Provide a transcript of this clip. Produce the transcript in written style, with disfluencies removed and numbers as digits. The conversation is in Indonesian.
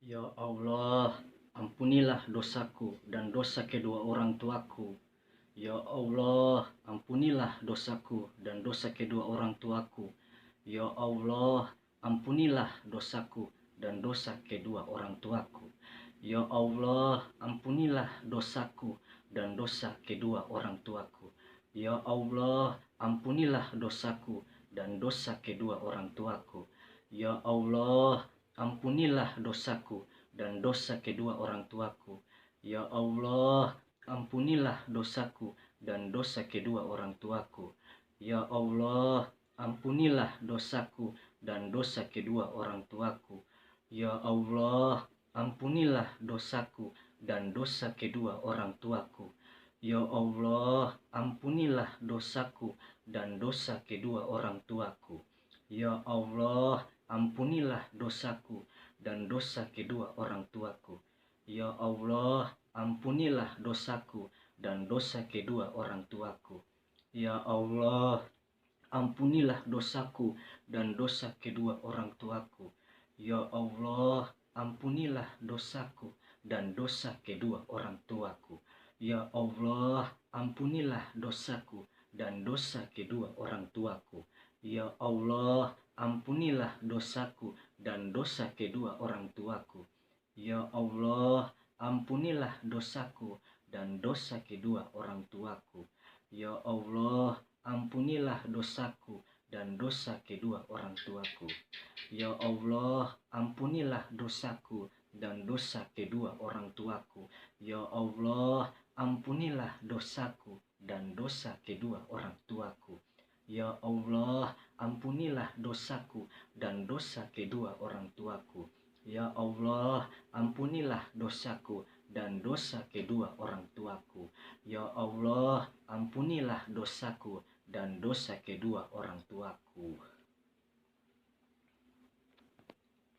Ya Allah, ampunilah dosaku dan dosa kedua orang tuaku. Ya Allah, ampunilah dosaku dan dosa kedua orang tuaku. Ya Allah, ampunilah dosaku dan dosa kedua orang tuaku. Ya Allah, ampunilah dosaku dan dosa kedua orang tuaku. Ya Allah, ampunilah dosaku dan dosa kedua orang tuaku. Ya Allah, ampunilah dosaku dan dosa kedua orang tuaku. Ya Allah, ampunilah dosaku dan dosa kedua orang tuaku. Ya Allah, ampunilah dosaku dan dosa kedua orang tuaku. Ya Allah, ampunilah dosaku dan dosa kedua orang tuaku. Ya Allah, ampunilah dosaku dan dosa kedua orang tuaku. Ya Allah, ampunilah dosaku dan dosa kedua orang tuaku. Ya Allah, ampunilah dosaku dan dosa kedua orang tuaku. Ya Allah, ampunilah dosaku dan dosa kedua orang tuaku. Ya Allah, ampunilah dosaku dan dosa kedua orang tuaku. Ya Allah, ampunilah dosaku dan dosa kedua orang tuaku. Ya Allah, ampunilah dosaku dan dosa kedua orang tuaku. Ya Allah, ampunilah dosaku dan dosa kedua orang tuaku. Ya Allah, ampunilah dosaku dan dosa kedua orang tuaku. Ya Allah, ampunilah dosaku dan dosa kedua orang tuaku. Ya Allah, ampunilah dosaku dan dosa kedua orang tuaku. Ya Allah, ampunilah dosaku dan dosa kedua orang tuaku. Ya Allah, ampunilah dosaku dan dosa kedua orang tuaku. Ya Allah, ampunilah dosaku dan dosa kedua orang tuaku.